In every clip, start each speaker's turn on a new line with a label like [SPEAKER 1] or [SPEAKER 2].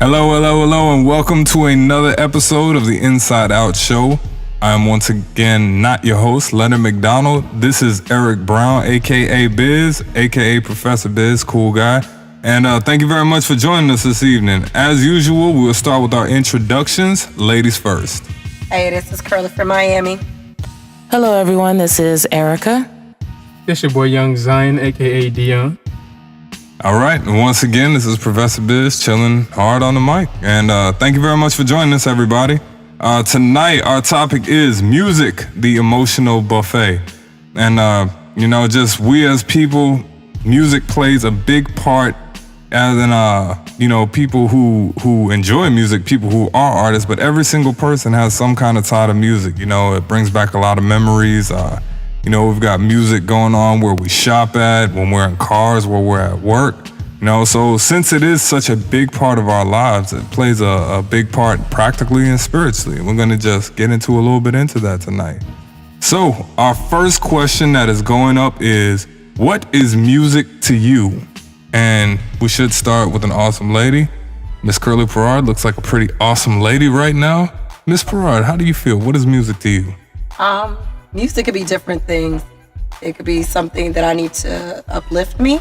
[SPEAKER 1] Hello, hello, hello, and welcome to another episode of the Inside Out Show. I am once again not your host, Leonard McDonald. This is Eric Brown, aka Biz, aka Professor Biz, cool guy. And thank you very much for joining us this evening. As usual, we'll start with our introductions. Ladies first.
[SPEAKER 2] Hey, this is Curly from Miami.
[SPEAKER 3] Hello, everyone. This is Erica.
[SPEAKER 4] This your boy Young Zion, aka Dion.
[SPEAKER 1] All right, and once again, this is Professor Biz chilling hard on the mic. And thank you very much for joining us, everybody. Tonight, our topic is music, the emotional buffet. And, just we as people, music plays a big part as in, people who enjoy music, people who are artists, but every single person has some kind of tie to music. You know, it brings back a lot of memories. We've got music going on where we shop at, when we're in cars, where we're at work. So since it is such a big part of our lives, it plays a big part practically and spiritually. And we're going to just get into a little bit into that tonight. So our first question that is going up is, what is music to you? And we should start with an awesome lady. Miss Curly Perard looks like a pretty awesome lady right now. Miss Perard, how do you feel? What is music to you?
[SPEAKER 2] Music could be different things. It could be something that I need to uplift me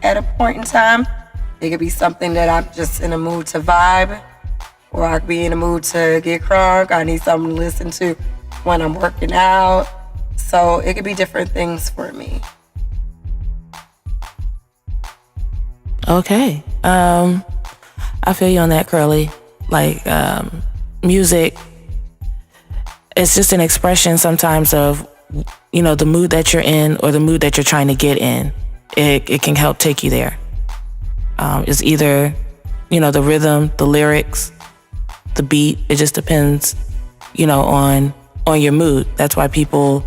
[SPEAKER 2] at a point in time. It could be something that I'm just in a mood to vibe, or I could be in a mood to get crunk. I need something to listen to when I'm working out. So it could be different things for me.
[SPEAKER 3] Okay. I feel you on that, Curly. Music, it's just an expression sometimes of, the mood that you're in or the mood that you're trying to get in. It can help take you there. It's either, the rhythm, the lyrics, the beat. It just depends, on your mood. That's why people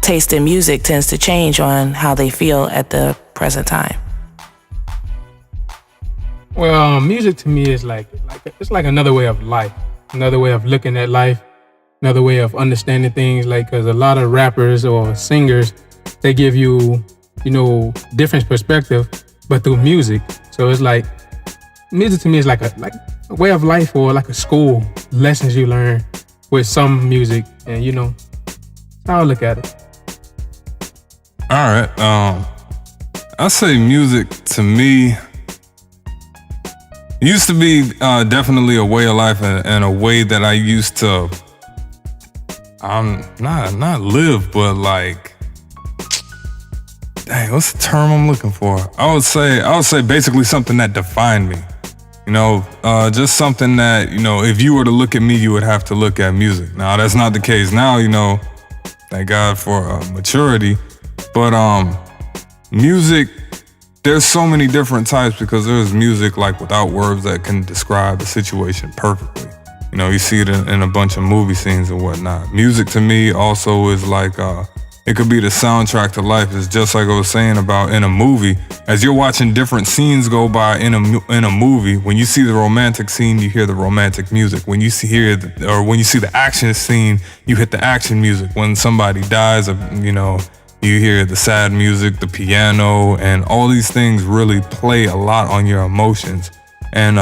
[SPEAKER 3] taste in music tends to change on how they feel at the present time.
[SPEAKER 4] Well, music to me is it's like another way of life, another way of looking at life, another way of understanding things. Because a lot of rappers or singers, they give you, different perspective, but through music. So it's like music to me is like a way of life, or like a school, lessons you learn with some music, and that's how I look at it.
[SPEAKER 1] All right. I say music to me used to be definitely a way of life, and a way that I used to not live, but what's the term I'm looking for? I would say basically something that defined me. Just something that, if you were to look at me, you would have to look at music. Now, that's not the case now, thank God for maturity. But music, there's so many different types, because there's music without words that can describe a situation perfectly. You see it in a bunch of movie scenes and whatnot. Music to me also is it could be the soundtrack to life. It's just like I was saying about in a movie. As you're watching different scenes go by in a movie, when you see the romantic scene, you hear the romantic music. When you see the action scene, you hit the action music. When somebody dies, you hear the sad music, the piano, and all these things really play a lot on your emotions. And,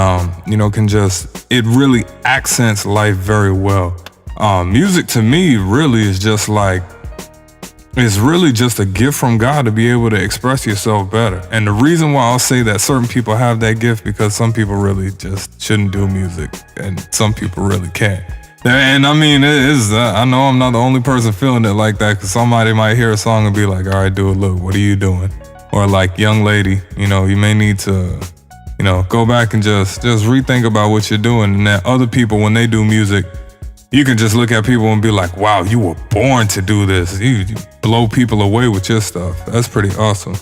[SPEAKER 1] it really accents life very well. Music to me really is just it's really just a gift from God to be able to express yourself better. And the reason why I'll say that certain people have that gift, because some people really just shouldn't do music, and some people really can't. And I mean, I know I'm not the only person feeling it like that, because somebody might hear a song and be like, all right, dude, look, what are you doing? Or young lady, you may need to, go back and just rethink about what you're doing. And that other people, when they do music, you can just look at people and be like, wow, you were born to do this. You blow people away with your stuff. That's pretty awesome.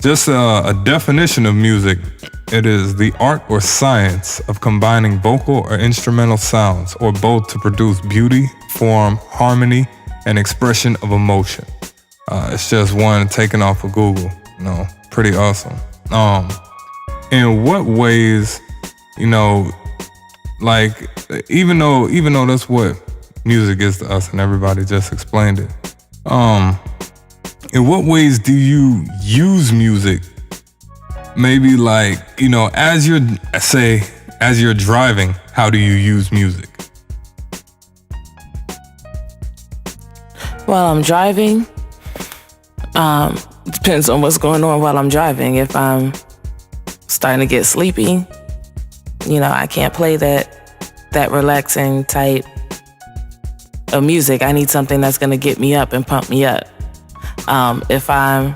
[SPEAKER 1] Just a definition of music. It is the art or science of combining vocal or instrumental sounds, or both, to produce beauty, form, harmony, and expression of emotion. It's just one taken off of Google. Pretty awesome. In what ways, even though that's what music is to us, and everybody just explained it, in what ways do you use music maybe as you're, say, as you're driving, how do you use music?
[SPEAKER 3] While I'm driving, depends on what's going on while I'm driving. If I'm starting to get sleepy, I can't play that relaxing type of music. I need something that's going to get me up and pump me up. If I'm,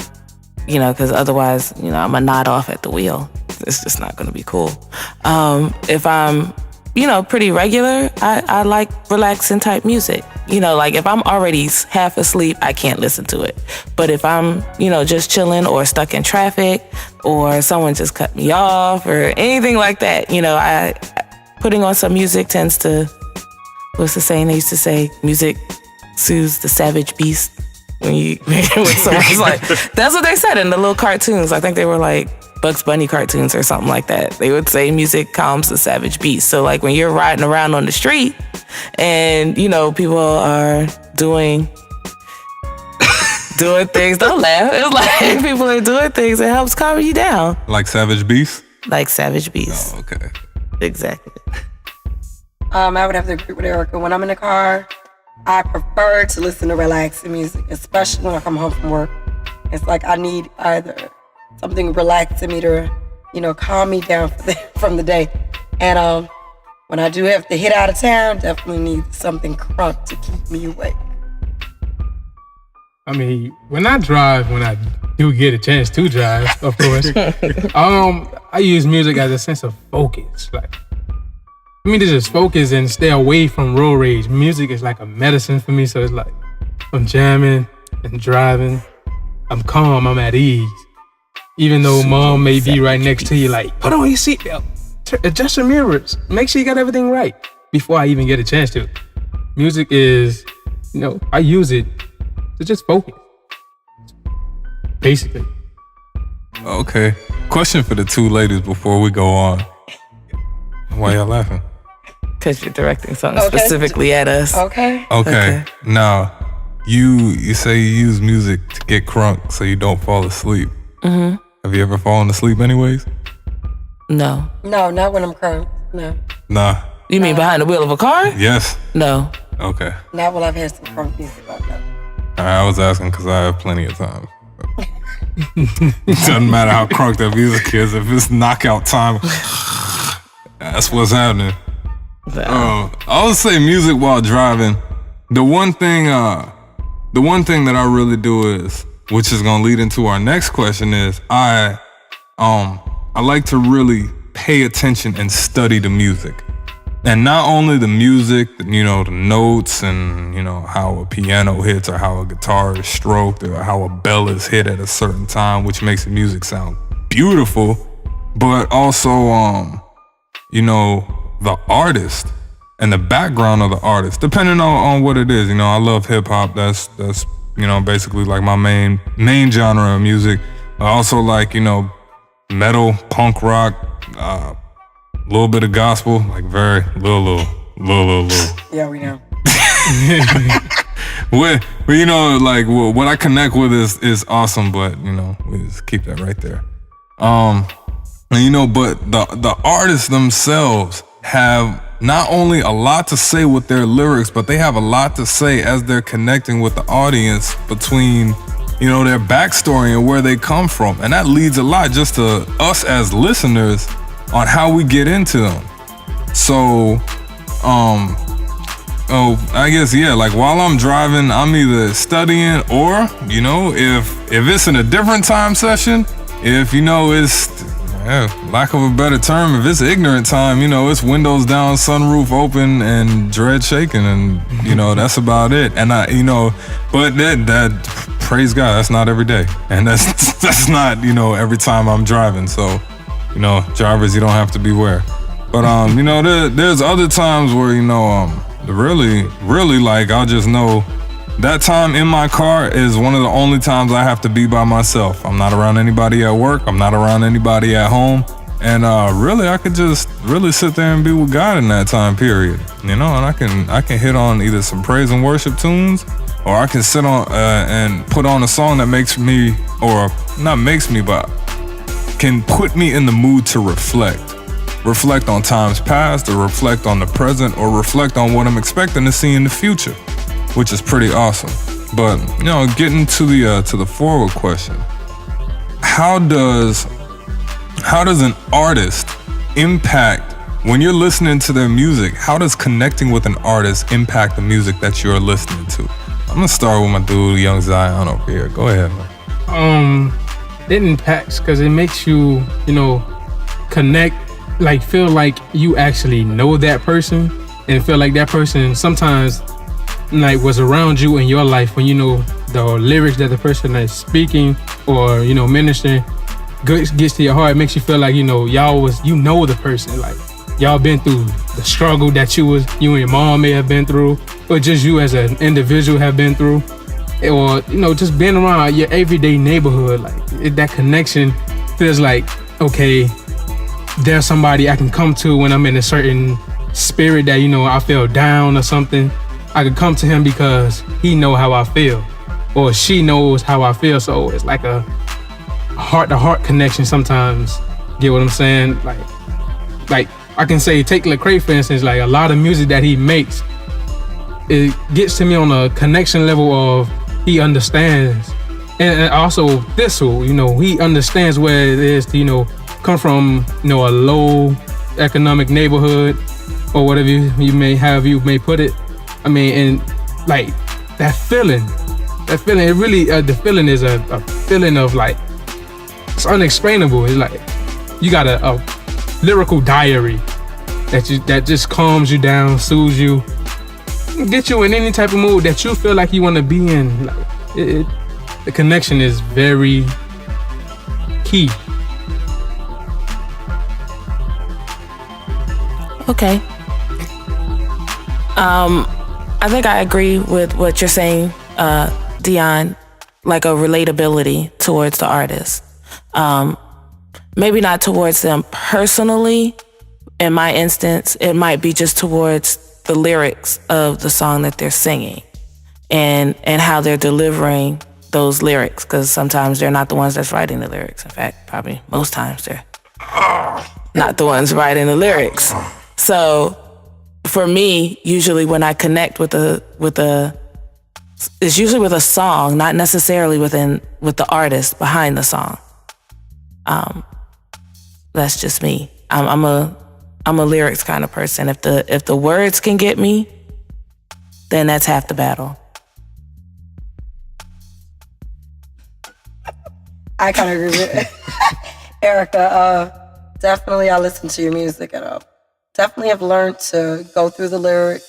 [SPEAKER 3] because otherwise, I'm going to nod off at the wheel. It's just not going to be cool. If I'm, pretty regular, I like relaxing type music. Like if I'm already half asleep, I can't listen to it. But if I'm, just chilling or stuck in traffic or someone just cut me off or anything like that, I putting on some music tends to, what's the saying they used to say? Music soothes the savage beast. When someone's like, that's what they said in the little cartoons. I think they were like Bugs Bunny cartoons or something like that. They would say music calms the savage beast. So like when you're riding around on the street and, people are doing things, don't laugh. It's like people are doing things, it helps calm you down.
[SPEAKER 1] Like Savage Beast?
[SPEAKER 3] Like Savage Beast.
[SPEAKER 1] Oh, okay.
[SPEAKER 3] Exactly.
[SPEAKER 2] I would have to agree with Erica. When I'm in the car, I prefer to listen to relaxing music, especially when I come home from work. It's like I need either something relaxing me to, calm me down from the day. And when I do have to hit out of town, definitely need something crunk to keep me awake.
[SPEAKER 4] I mean, when I do get a chance to drive, of course, I use music as a sense of focus. Like, to just focus and stay away from road rage. Music is like a medicine for me, so it's like I'm jamming and driving. I'm calm, I'm at ease. Even though mom may be right next to you, like, put on your seatbelt, adjust your mirrors, make sure you got everything right before I even get a chance to. Music is, I use it to just focus, basically.
[SPEAKER 1] Okay. Question for the two ladies before we go on. Why y'all laughing?
[SPEAKER 3] Because you're directing something specifically at us.
[SPEAKER 2] Okay.
[SPEAKER 1] Now, you say you use music to get crunk so you don't fall asleep.
[SPEAKER 3] Mm-hmm.
[SPEAKER 1] Have you ever fallen asleep anyways?
[SPEAKER 3] No.
[SPEAKER 2] No, not when I'm crunk. No.
[SPEAKER 1] Nah.
[SPEAKER 3] You mean behind the wheel of a car?
[SPEAKER 1] Yes.
[SPEAKER 3] No.
[SPEAKER 1] Okay.
[SPEAKER 2] Not when I've had some crunk music like that.
[SPEAKER 1] I was asking because I have plenty of time. Doesn't matter how crunk that music is. If it's knockout time, that's what's happening. I would say music while driving. The one thing that I really do is, which is gonna lead into our next question, is I like to really pay attention and study the music. And not only the music, the notes and, how a piano hits or how a guitar is stroked or how a bell is hit at a certain time, which makes the music sound beautiful, but also, the artist and the background of the artist, depending on what it is. I love hip hop. That's basically like my main genre of music. I also like, metal, punk rock, a little bit of gospel, like very little.
[SPEAKER 2] Yeah, we know.
[SPEAKER 1] What I connect with is awesome, but we just keep that right there. But the artists themselves have not only a lot to say with their lyrics, but they have a lot to say as they're connecting with the audience between, their backstory and where they come from. And that leads a lot just to us as listeners on how we get into them. So, I guess, like while I'm driving, I'm either studying or, if it's in a different time session, if, it's, lack of a better term, if it's ignorant time, it's windows down, sunroof open, and dread shaking, and, that's about it. And but that, praise God, that's not every day. And that's not, every time I'm driving. So, drivers, you don't have to beware. But, there's other times where, really, like, I'll just know that time in my car is one of the only times I have to be by myself. I'm not around anybody at work. I'm not around anybody at home. And really, I could just really sit there and be with God in that time period. And I can hit on either some praise and worship tunes, or I can sit on and put on a song that makes me, or not makes me, but can put me in the mood to reflect. reflect on times past, or reflect on the present, or reflect on what I'm expecting to see in the future, which is pretty awesome. But, getting to the forward question, how does an artist impact, when you're listening to their music, how does connecting with an artist impact the music that you're listening to? I'm gonna start with my dude, Young Zion over here. Go ahead, man.
[SPEAKER 4] It impacts because it makes you, connect, like feel like you actually know that person, and feel like that person sometimes like was around you in your life when the lyrics that the person is speaking or ministering gets to your heart. It makes you feel like you the person, like y'all been through the struggle that you and your mom may have been through, or just you as an individual have been through, or just being around your everyday neighborhood. Like that connection feels like, okay, there's somebody I can come to when I'm in a certain spirit that I feel down or something. I can come to him because he know how I feel, or she knows how I feel. So it's like a heart-to-heart connection sometimes. Get what I'm saying? Like I can say, take Lecrae for instance. Like a lot of music that he makes, it gets to me on a connection level of he understands, and also Thistle, he understands where it is to come from, a low economic neighborhood or whatever you may put it. I mean, and like that feeling, it really, the feeling is a feeling of like, it's unexplainable. It's like you got a lyrical diary that just calms you down, soothes you, get you in any type of mood that you feel like you want to be in. Like the connection is very key.
[SPEAKER 3] Okay. I think I agree with what you're saying, Dion, like a relatability towards the artist. Maybe not towards them personally. In my instance, it might be just towards the lyrics of the song that they're singing and how they're delivering those lyrics, because sometimes they're not the ones that's writing the lyrics. In fact, probably most times they're not the ones writing the lyrics. So for me, usually when I connect with it's usually with a song, not necessarily with the artist behind the song. That's just me. I'm a lyrics kind of person. If the words can get me, then that's half the battle.
[SPEAKER 2] I kind of agree with Erica. Definitely, I listen to your music and definitely have learned to go through the lyrics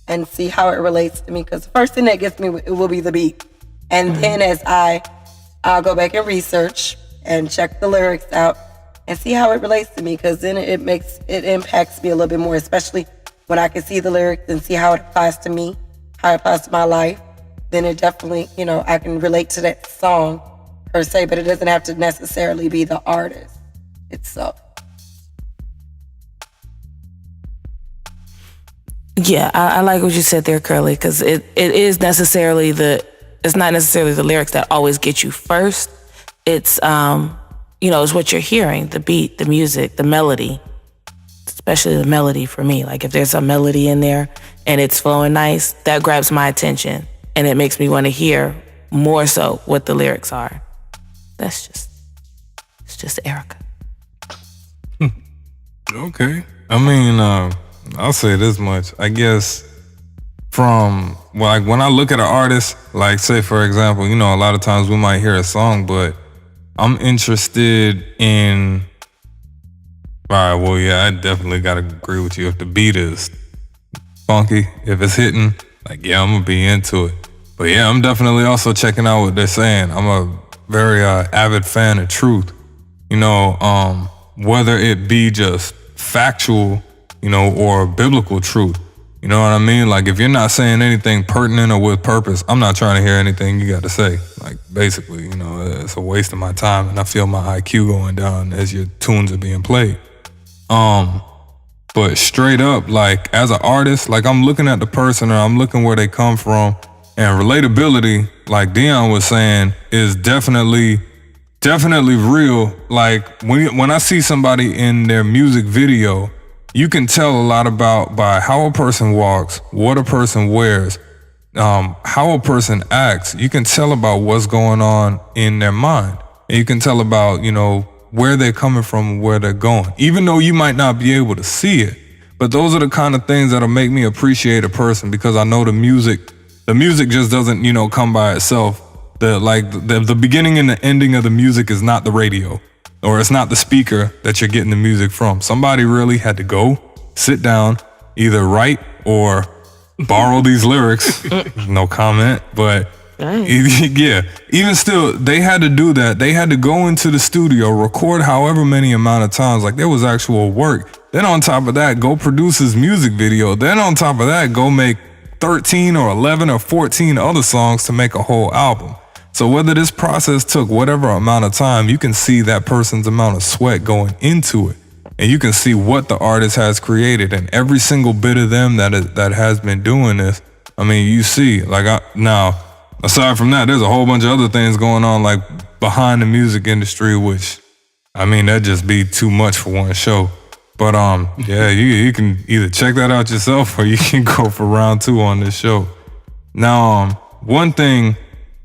[SPEAKER 2] and see how it relates to me. Because the first thing that gets me, it will be the beat, and then as I'll go back and research and check the lyrics out and see how it relates to me. Because then it impacts me a little bit more, especially when I can see the lyrics and see how it applies to me, how it applies to my life. Then it definitely, I can relate to that song per se, but it doesn't have to necessarily be the artist itself.
[SPEAKER 3] Yeah, I like what you said there, Curly, because it's not necessarily the lyrics that always get you first. It's it's what you're hearing, the beat, the music, the melody, especially the melody for me. Like if there's a melody in there and it's flowing nice, that grabs my attention and it makes me want to hear more so what the lyrics are. It's just Erica.
[SPEAKER 1] Okay. I mean, I'll say this much. I guess from, like, when I look at an artist, like, say, for example, a lot of times we might hear a song, but I'm interested in, all right, well, yeah, I definitely got to agree with you. If the beat is funky, if it's hitting, like, yeah, I'm going to be into it. But yeah, I'm definitely also checking out what they're saying. I'm a very avid fan of truth, whether it be just factual, or biblical truth. You know what I mean? Like, if you're not saying anything pertinent or with purpose, I'm not trying to hear anything you got to say. Like, basically, it's a waste of my time, and I feel my IQ going down as your tunes are being played. But straight up, like, as an artist, like, I'm looking at the person or I'm looking where they come from, and relatability, like Dion was saying, is definitely definitely real. Like when I see somebody in their music video, you can tell a lot by how a person walks, what a person wears, how a person acts. You can tell about what's going on in their mind. And you can tell about, where they're coming from, where they're going, even though you might not be able to see it. But those are the kind of things that'll make me appreciate a person, because I know the music just doesn't, come by itself. The beginning and the ending of the music is not the radio, or it's not the speaker that you're getting the music from. Somebody really had to go, sit down, either write or borrow these lyrics. No comment, but yeah, even still, they had to do that. They had to go into the studio, record however many amount of times, like there was actual work. Then on top of that, go produce his music video. Then on top of that, go make 13 or 11 or 14 other songs to make a whole album. So whether this process took whatever amount of time, you can see that person's amount of sweat going into it. And you can see what the artist has created. And every single bit of them that has been doing this, I mean, you see, now, aside from that, there's a whole bunch of other things going on, like behind the music industry, which, I mean, that'd just be too much for one show. But yeah, you can either check that out yourself or you can go for round 2 on this show. Now, one thing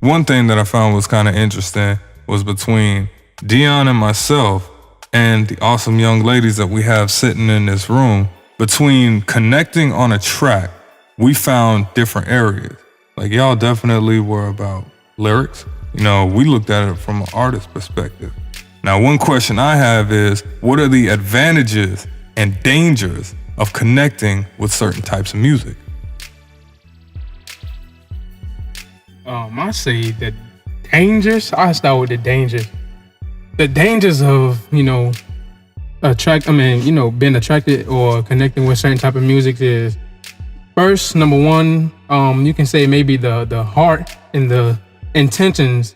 [SPEAKER 1] that I found was kind of interesting was between Dion and myself and the awesome young ladies that we have sitting in this room. Between connecting on a track, we found different areas. Like y'all definitely were about lyrics. We looked at it from an artist perspective. Now, one question I have is, what are the advantages and dangers of connecting with certain types of music?
[SPEAKER 4] I say the dangers. I start with the dangers. The dangers of being attracted or connecting with certain type of music is, first, number one, you can say maybe the heart and the intentions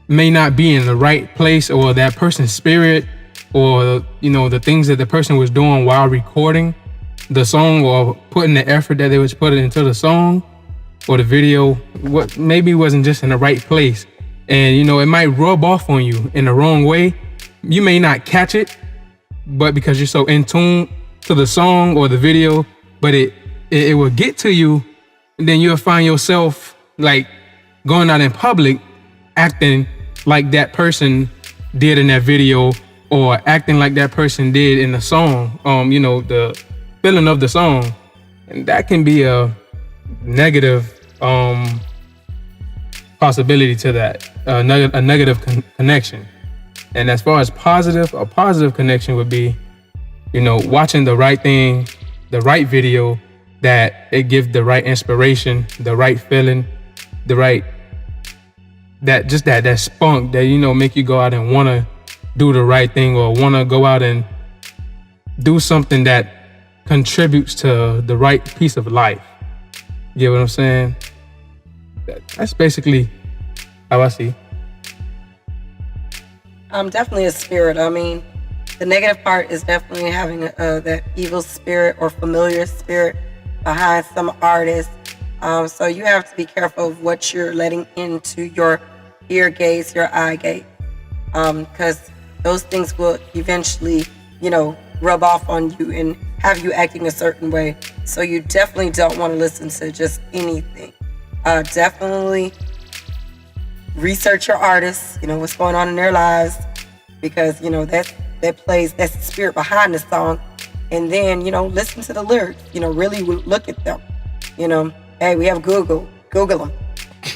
[SPEAKER 4] may not be in the right place, or that person's spirit, or the things that the person was doing while recording the song or putting the effort that they was putting into the song or the video, what maybe wasn't just in the right place. And it might rub off on you in the wrong way. You may not catch it, but because you're so in tune to the song or the video, but it will get to you, and then you'll find yourself like going out in public acting like that person did in that video, or acting like that person did in the song, the feeling of the song. And that can be a negative possibility to that, a negative connection. And as far as a positive connection would be, watching the right thing, the right video, that it gives the right inspiration, the right feeling, that spunk that make you go out and want to do the right thing, or want to go out and do something that contributes to the right piece of life. You get what I'm saying? That's basically how I see.
[SPEAKER 2] Definitely a spirit. I mean, the negative part is definitely having that evil spirit or familiar spirit behind some artists. So you have to be careful of what you're letting into your ear gaze, your eye gaze, because those things will eventually, rub off on you and have you acting a certain way. So you definitely don't want to listen to just anything. Definitely research your artists, what's going on in their lives, because, that's the spirit behind the song. And then, listen to the lyrics, really look at them. Hey, we have Google them.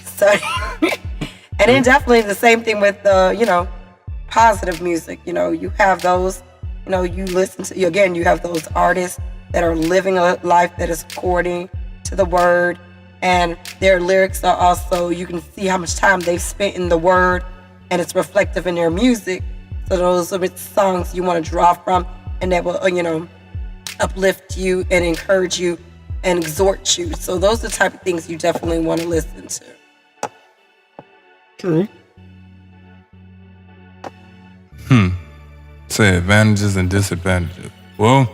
[SPEAKER 2] So, and then definitely the same thing with, positive music. You have those, you listen to, again, you have those artists that are living a life that is according to the word, and their lyrics are also, you can see how much time they've spent in the word, and it's reflective in their music. So those are the songs you want to draw from, and that will, uplift you and encourage you and exhort you. So those are the type of things you definitely want to listen to.
[SPEAKER 4] True.
[SPEAKER 1] Say advantages and disadvantages. Well,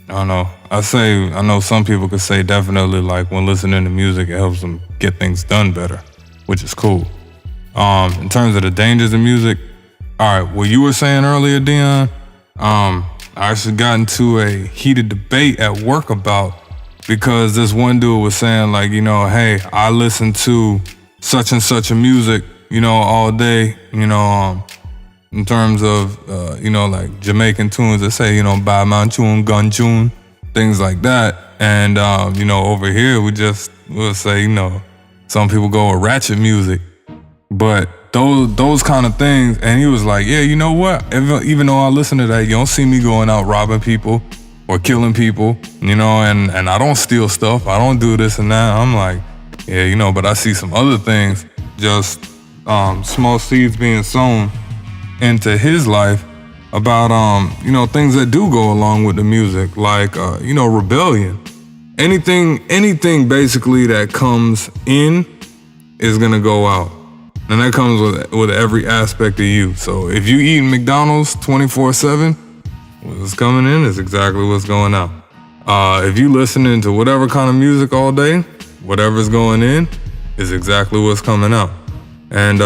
[SPEAKER 1] I don't know. I know some people could say definitely, like, when listening to music, it helps them get things done better, which is cool. In terms of the dangers of music, all right, what you were saying earlier, Dion, I actually got into a heated debate at work about, because this one dude was saying like, you know, hey, I listen to such and such a music, you know, all day, you know, in terms of, you know, like Jamaican tunes that say, you know, Ba Man Tune, Gun Tune, things like that. And, you know, over here, we'll say, you know, some people go with ratchet music. But those kind of things, and he was like, yeah, you know what? Even though I listen to that, you don't see me going out robbing people or killing people, you know, and I don't steal stuff. I don't do this and that. I'm like, yeah, you know, but I see some other things, just small seeds being sown into his life about, you know, things that do go along with the music, like, you know, rebellion. Anything basically that comes in is gonna go out. And that comes with every aspect of you. So if you eat McDonald's 24/7, what's coming in is exactly what's going out. If you listening to whatever kind of music all day, whatever's going in is exactly what's coming out. And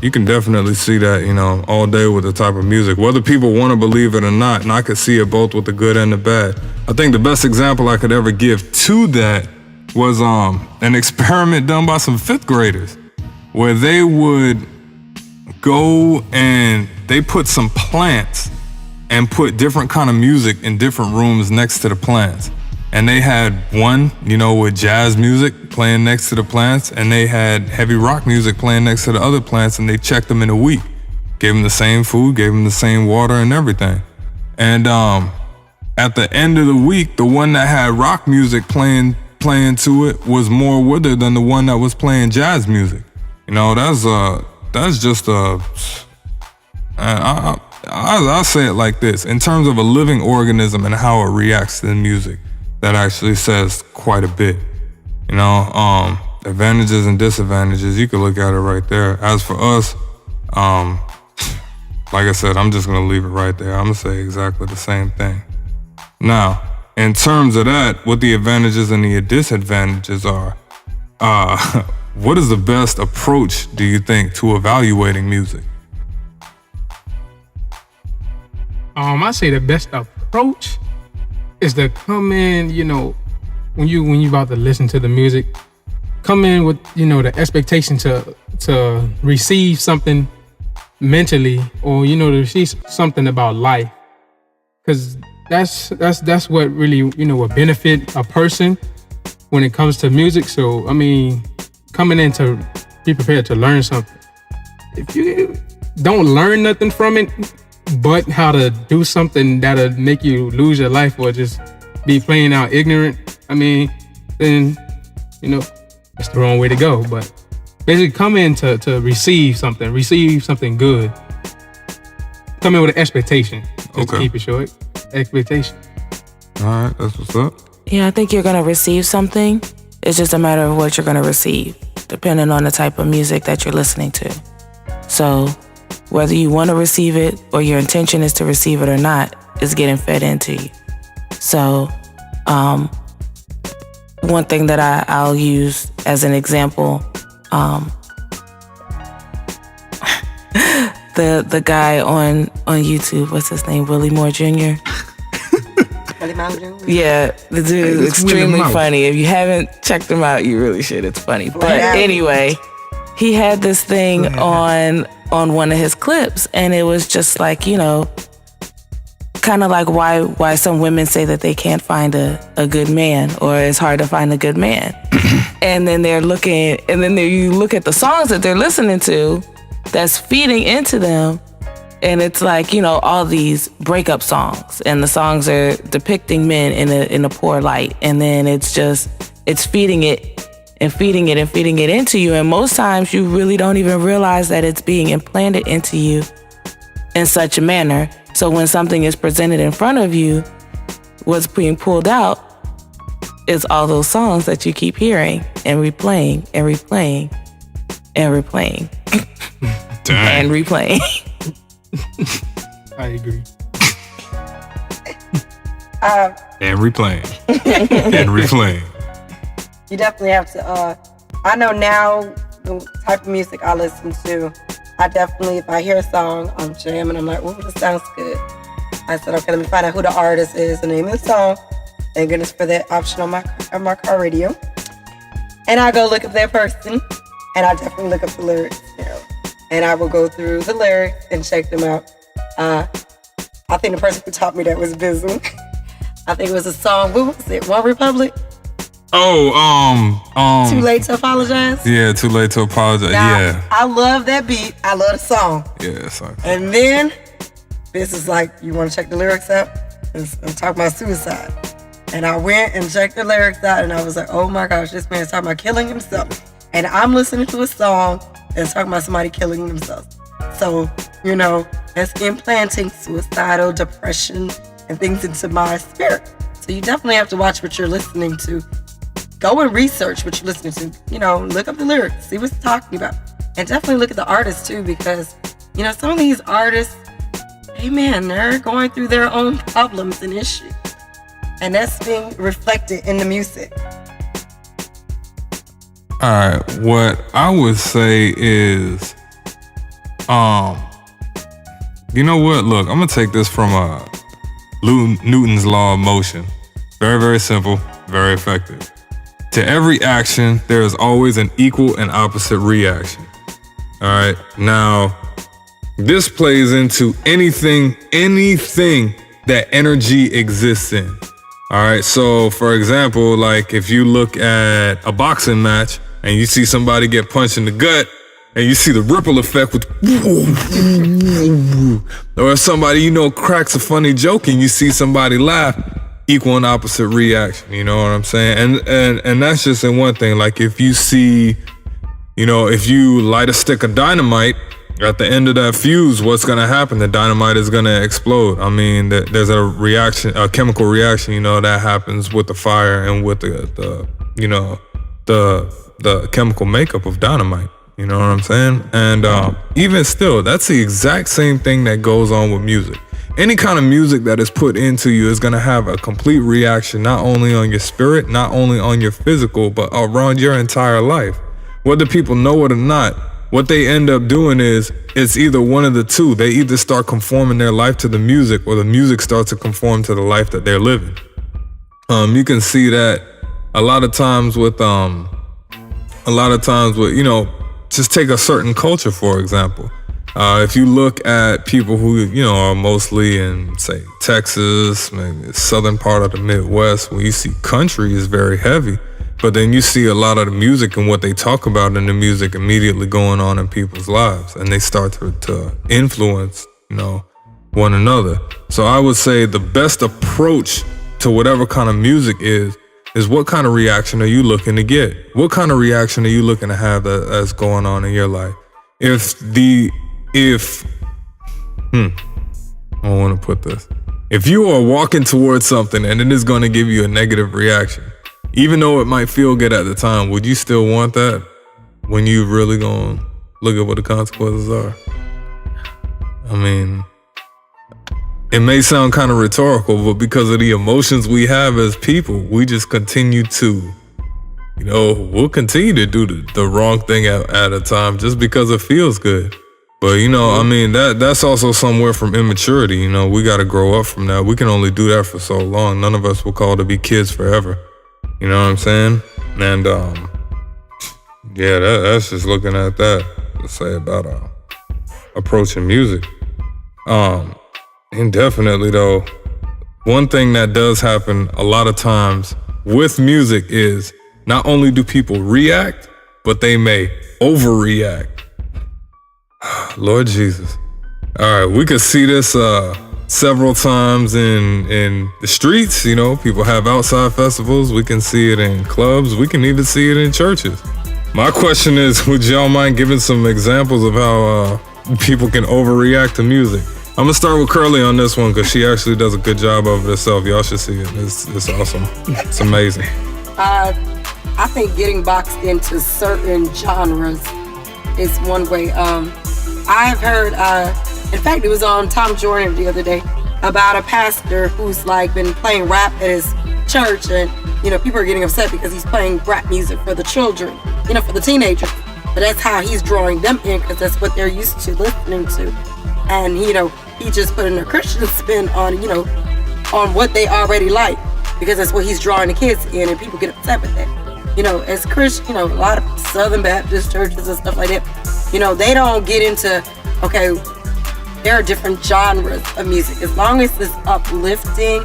[SPEAKER 1] you can definitely see that, you know, all day with the type of music, whether people want to believe it or not. And I could see it both with the good and the bad. I think the best example I could ever give to that was an experiment done by some 5th graders, where they would go and they put some plants and put different kind of music in different rooms next to the plants. And they had one, you know, with jazz music playing next to the plants, and they had heavy rock music playing next to the other plants, and they checked them in a week. Gave them the same food, gave them the same water and everything. And at the end of the week, the one that had rock music playing to it was more withered than the one that was playing jazz music. You know, that's just I'll say it like this. In terms of a living organism and how it reacts to the music, that actually says quite a bit. You know, advantages and disadvantages, you can look at it right there. As for us, like I said, I'm just gonna leave it right there. I'm gonna say exactly the same thing. Now, in terms of that, what the advantages and the disadvantages are, what is the best approach, do you think, to evaluating music?
[SPEAKER 4] I say the best approach is to come in, you know, when you about to listen to the music, come in with, you know, the expectation to receive something mentally, or, you know, to receive something about life, because that's what really, you know, will benefit a person when it comes to music. So I mean, coming in to be prepared to learn something. If you don't learn nothing from it, but how to do something that'll make you lose your life or just be plain out ignorant, I mean, then, you know, that's the wrong way to go. But basically come in to receive something good. Come in with an expectation. Just to keep it short. Expectation.
[SPEAKER 1] All right, that's what's up.
[SPEAKER 3] Yeah, I think you're going to receive something. It's just a matter of what you're going to receive, depending on the type of music that you're listening to. So whether you want to receive it or your intention is to receive it or not, is getting fed into you. So one thing that I'll use as an example, the guy on YouTube, what's his name, Willie Moore Jr.? Yeah, the dude is extremely funny. If you haven't checked him out, you really should. It's funny. But anyway, he had this thing on one of his clips, and it was just like, you know, kind of like why some women say that they can't find a good man, or it's hard to find a good man. And then you look at the songs that they're listening to that's feeding into them. And it's like, you know, all these breakup songs, and the songs are depicting men in a poor light. And then it's feeding it and feeding it and feeding it into you. And most times you really don't even realize that it's being implanted into you in such a manner. So when something is presented in front of you, what's being pulled out is all those songs that you keep hearing and replaying and replaying and replaying and replaying.
[SPEAKER 4] I agree.
[SPEAKER 1] And replaying. And replaying.
[SPEAKER 2] You definitely have to, I know now the type of music I listen to, I definitely, if I hear a song, I'm jamming. I'm like, ooh, this sounds good. I said, okay, let me find out who the artist is, the name of the song. Thank goodness for that option on my car radio. And I go look up that person, and I definitely look up the lyrics. And I will go through the lyrics and check them out. I think the person who taught me that was Bizzle. I think it was a song. What was it? One Republic?
[SPEAKER 1] Oh,
[SPEAKER 2] Too Late to Apologize?
[SPEAKER 1] Yeah, Too Late to Apologize.
[SPEAKER 2] Now,
[SPEAKER 1] Yeah.
[SPEAKER 2] I love that beat. I love the song.
[SPEAKER 1] Yeah, sorry.
[SPEAKER 2] And then this is like, you want to check the lyrics out? I'm talking about suicide. And I went and checked the lyrics out, and I was like, oh my gosh, this man's talking about killing himself. And I'm listening to a song that's talking about somebody killing themselves. So, that's implanting suicidal depression and things into my spirit. So you definitely have to watch what you're listening to. Go and research what you're listening to. Look up the lyrics, see what it's talking about. And definitely look at the artists too, because, some of these artists, they're going through their own problems and issues. And that's being reflected in the music.
[SPEAKER 1] All right, what I would say is, you know what? Look, I'm gonna take this from Newton's law of motion. Very, very simple, very effective. To every action, there is always an equal and opposite reaction. All right, now this plays into anything that energy exists in. All right, so for example, like if you look at a boxing match and you see somebody get punched in the gut and you see the ripple effect with, or if somebody cracks a funny joke and you see somebody laugh, equal and opposite reaction, you know what I'm saying? And that's just in one thing. Like if you see, if you light a stick of dynamite, at the end of that fuse, what's gonna happen? The dynamite is gonna explode. I mean, there's a reaction, a chemical reaction, that happens with the fire and with the chemical makeup of dynamite. You know what I'm saying? And even still, that's the exact same thing that goes on with music. Any kind of music that is put into you is gonna have a complete reaction, not only on your spirit, not only on your physical, but around your entire life. Whether people know it or not, what they end up doing is, it's either one of the two. They either start conforming their life to the music, or the music starts to conform to the life that they're living. You can see that a lot of times with, just take a certain culture, for example. If you look at people who, are mostly in, say, Texas, maybe the southern part of the Midwest, where you see country is very heavy. But then you see a lot of the music and what they talk about in the music immediately going on in people's lives, and they start to influence, one another. So I would say the best approach to whatever kind of music is what kind of reaction are you looking to get? What kind of reaction are you looking to have that's going on in your life? I want to put this. If you are walking towards something and it is going to give you a negative reaction, even though it might feel good at the time, would you still want that when you really gonna look at what the consequences are? I mean, it may sound kind of rhetorical, but because of the emotions we have as people, we just continue to, we'll continue to do the wrong thing at a time just because it feels good. But, that's also somewhere from immaturity. We got to grow up from that. We can only do that for so long. None of us were called to be kids forever. You know what I'm saying? And that's just looking at that to say about approaching music. And definitely though, one thing that does happen a lot of times with music is not only do people react, but they may overreact. Lord Jesus. All right, we could see this several times in the streets. People have outside festivals. We can see it in clubs. We can even see it in churches. My question is, would y'all mind giving some examples of how people can overreact to music? I'm gonna start with Curly on this one because she actually does a good job of it herself. Y'all should see it. It's awesome. It's amazing.
[SPEAKER 2] I think getting boxed into certain genres is one way. I've heard, in fact, it was on Tom Jordan the other day about a pastor who's been playing rap at his church, and people are getting upset because he's playing rap music for the children, for the teenagers. But that's how he's drawing them in, because that's what they're used to listening to. And, you know, he just put in a Christian spin on, you know, on what they already like, because that's what he's drawing the kids in, and people get upset with that. You know, as Christian, you know, a lot of Southern Baptist churches and stuff like that, you know, they don't get into, okay, there are different genres of music. As long as it's uplifting,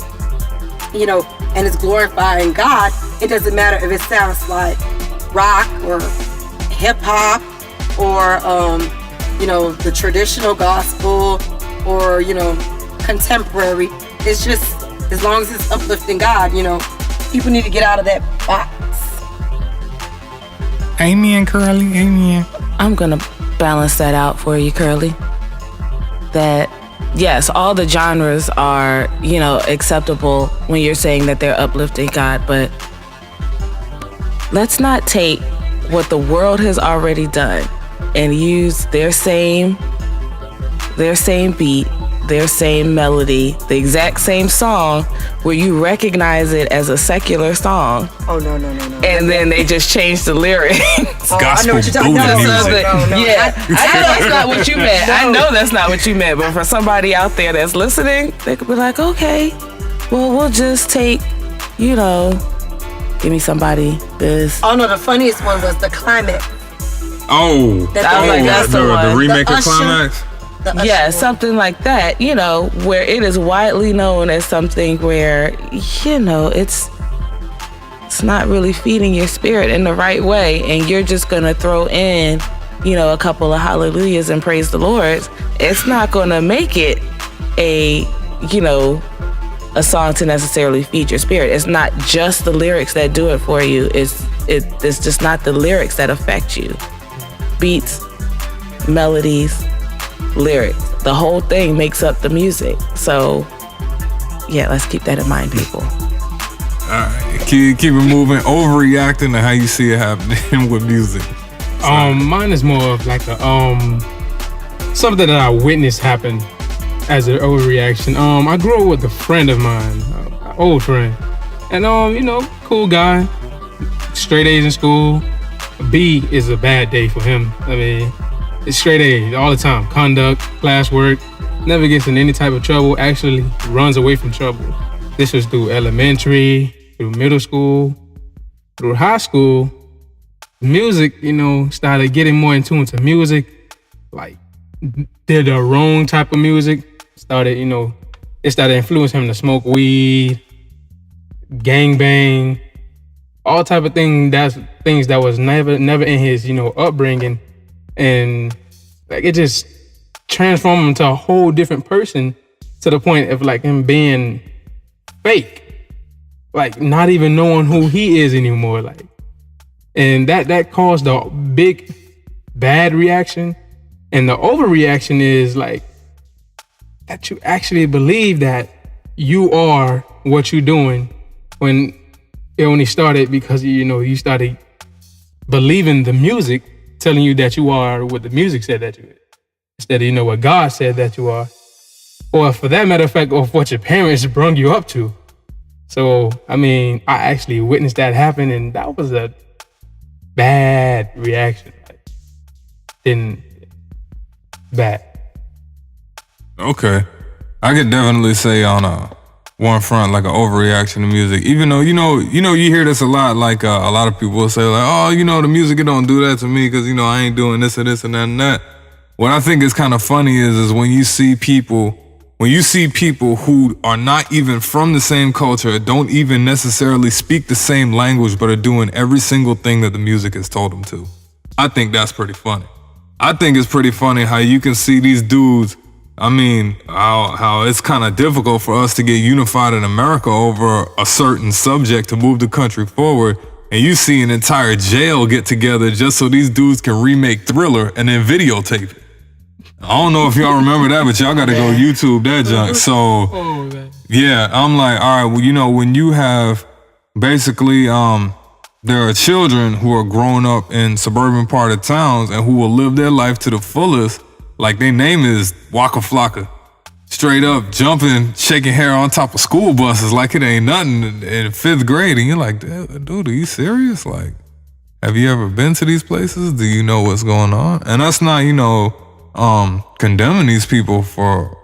[SPEAKER 2] you know, and it's glorifying God, it doesn't matter if it sounds like rock or hip hop or, you know, the traditional gospel or, you know, contemporary. It's just, as long as it's uplifting God, you know, people need to get out of that box.
[SPEAKER 1] Amen, Curly, amen.
[SPEAKER 3] I'm gonna balance that out for you, Curly. That, yes, all the genres are, you know, acceptable when you're saying that they're uplifting God, but let's not take what the world has already done and use their same beat, their same melody, the exact same song, where you recognize it as a secular song.
[SPEAKER 2] Oh, no.
[SPEAKER 3] And then they just change the lyrics.
[SPEAKER 2] I know what you're talking about.
[SPEAKER 1] music.
[SPEAKER 3] Yeah, I know that's not what you meant. I know that's not what you meant. But for somebody out there that's listening, they could be like, okay, well, we'll just take, you know, give me somebody this.
[SPEAKER 2] Oh, no, the funniest one was the climax.
[SPEAKER 1] Oh,
[SPEAKER 3] that's the one.
[SPEAKER 1] The remake
[SPEAKER 2] The
[SPEAKER 1] of
[SPEAKER 2] Usher.
[SPEAKER 1] Climax?
[SPEAKER 3] Yeah, something like that, you know, where it is widely known as something where, you know, it's not really feeding your spirit in the right way, and you're just going to throw in, you know, a couple of hallelujahs and praise the Lord. It's not going to make it a, you know, a song to necessarily feed your spirit. It's not just the lyrics that do it for you. It's just not the lyrics that affect you. Beats, melodies, lyrics. The whole thing makes up the music. So, yeah, let's keep that in mind, people.
[SPEAKER 1] All right, keep it moving. Overreacting to how you see it happening with music.
[SPEAKER 4] Mine is more of like a something that I witnessed happen as an overreaction. I grew up with a friend of mine, an old friend, and you know, cool guy, straight A's in school. B is a bad day for him. I mean, it's straight A's all the time. Conduct, classwork, never gets in any type of trouble. Actually runs away from trouble. This was through elementary, through middle school, through high school. Music, you know, started getting more in tune to music. Like, did the wrong type of music. Started, you know, it started influencing him to smoke weed, gangbang, all type of things that was never in his, you know, upbringing. And like, it just transformed him into a whole different person, to the point of like him being fake, like not even knowing who he is anymore. Like, and that caused a big bad reaction. And the overreaction is like that you actually believe that you are what you're doing, when it only started because, you know, you started believing the music telling you that you are what the music said that you is, instead of, you know, what God said that you are, or for that matter of fact, of what your parents brung you up to. So, I mean, I actually witnessed that happen, and that was a bad reaction. Bad.
[SPEAKER 1] Okay, I could definitely say on one front, like an overreaction to music. Even though you hear this a lot. Like a lot of people will say, like, oh, you know, the music, it don't do that to me because, you know, I ain't doing this and this and that and that. What I think is kind of funny is when you see people who are not even from the same culture, don't even necessarily speak the same language, but are doing every single thing that the music has told them to. I think that's pretty funny. I think it's pretty funny how you can see these dudes. I mean, how it's kind of difficult for us to get unified in America over a certain subject to move the country forward. And you see an entire jail get together just so these dudes can remake Thriller and then videotape it. I don't know if y'all remember that, but y'all got to go YouTube that junk. So, yeah, I'm like, all right, well, you know, when you have basically, there are children who are growing up in suburban part of towns and who will live their life to the fullest. Like, their name is Waka Flocka. Straight up jumping, shaking hair on top of school buses like it ain't nothing in 5th grade. And you're like, dude, are you serious? Like, Have you ever been to these places? Do you know what's going on? And that's not, condemning these people for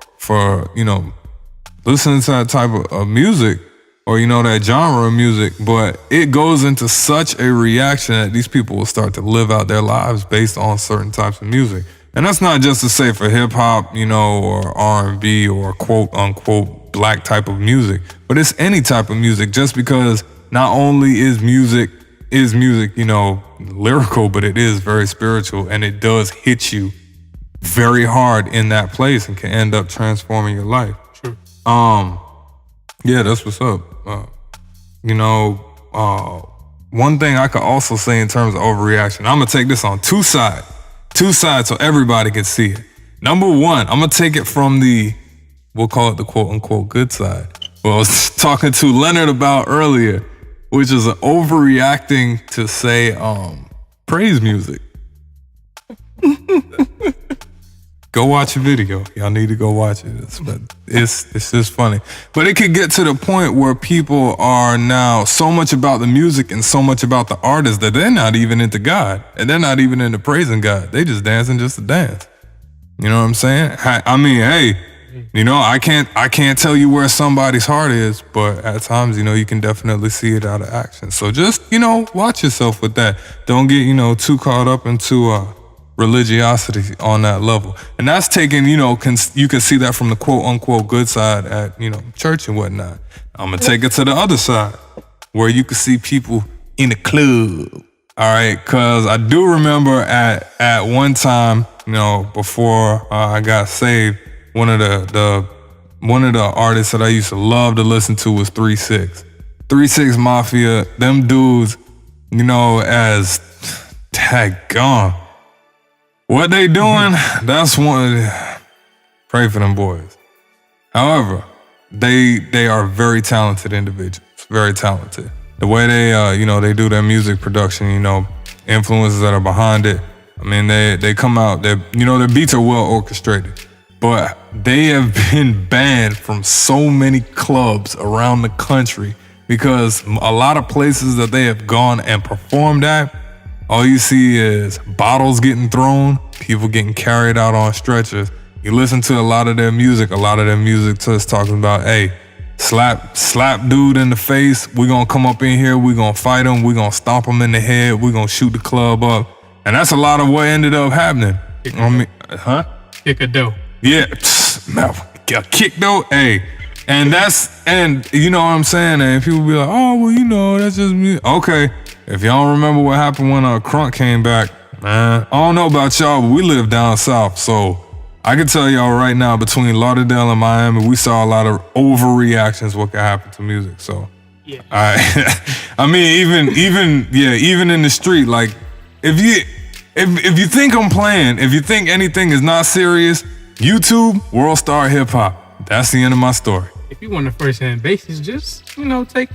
[SPEAKER 1] listening to that type of music or, that genre of music, but it goes into such a reaction that these people will start to live out their lives based on certain types of music. And that's not just to say for hip hop, or R&B or quote unquote black type of music, but it's any type of music, just because not only is music, lyrical, but it is very spiritual, and it does hit you very hard in that place and can end up transforming your life.
[SPEAKER 4] Sure.
[SPEAKER 1] Yeah, that's what's up. One thing I could also say in terms of overreaction, I'm gonna take this on two sides so everybody can see it. Number one, I'm gonna take it from we'll call it the quote unquote good side. What I was talking to Leonard about earlier, which is an overreacting to say praise music. Go watch a video. Y'all need to go watch it. It's just funny. But it could get to the point where people are now so much about the music and so much about the artist that they're not even into God. And they're not even into praising God. They just dancing just to dance. You know what I'm saying? I mean, hey, I can't tell you where somebody's heart is, but at times, you can definitely see it out of action. So just, watch yourself with that. Don't get, too caught up into religiosity on that level. And that's taken, you can see that from the quote unquote good side at, church and whatnot. I'm going to take it to the other side where you can see people in the club. All right. Cause I do remember at one time, before I got saved, one of the artists that I used to love to listen to was 3-6. 3-6 Mafia, them dudes, as daggone. What they doing, that's one, pray for them boys. However, they are very talented individuals, very talented. The way they do their music production, influences that are behind it. I mean, they come out, their beats are well orchestrated, but they have been banned from so many clubs around the country because a lot of places that they have gone and performed at, all you see is bottles getting thrown, people getting carried out on stretchers. You listen to a lot of their music just talking about, hey, slap dude in the face, we're gonna come up in here, we're gonna fight him, we're gonna stomp him in the head, we're gonna shoot the club up. And that's a lot of what ended up happening.
[SPEAKER 4] Kick a dough.
[SPEAKER 1] Yeah, kick though, hey. And you know what I'm saying? And people be like, oh, well, that's just me. Okay. If y'all don't remember what happened when Crunk came back, man, I don't know about y'all, but we live down south. So I can tell y'all right now, between Lauderdale and Miami, we saw a lot of overreactions what could happen to music. So,
[SPEAKER 4] yeah.
[SPEAKER 1] I mean, even in the street, like if you think I'm playing, if you think anything is not serious, YouTube, World Star Hip Hop. That's the end of my story.
[SPEAKER 4] If you want a first-hand basis, just, take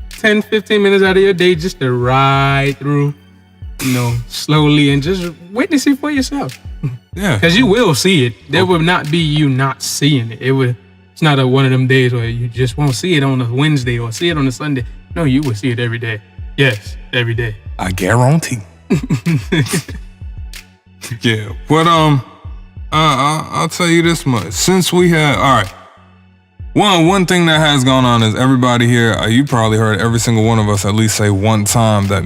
[SPEAKER 4] 10, 15 minutes out of your day just to ride through, slowly and just witness it for yourself.
[SPEAKER 1] Yeah.
[SPEAKER 4] Because you will see it. There will not be you not seeing it. It's not one of them days where you just won't see it on a Wednesday or see it on a Sunday. No, you will see it every day. Yes, every day.
[SPEAKER 1] I guarantee. Yeah. But I'll tell you this much. Since we had, all right. One thing that has gone on is everybody here, you probably heard every single one of us at least say one time that,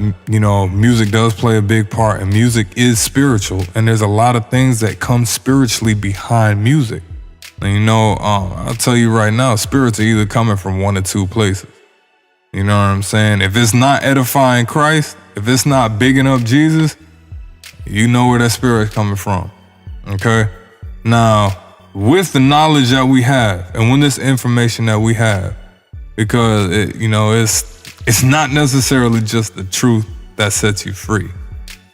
[SPEAKER 1] music does play a big part and music is spiritual. And there's a lot of things that come spiritually behind music. And I'll tell you right now, spirits are either coming from one or two places. You know what I'm saying? If it's not edifying Christ, if it's not bigging up Jesus, you know where that spirit's coming from. Okay? Now, with the knowledge that we have and with this information that we have, because it's not necessarily just the truth that sets you free.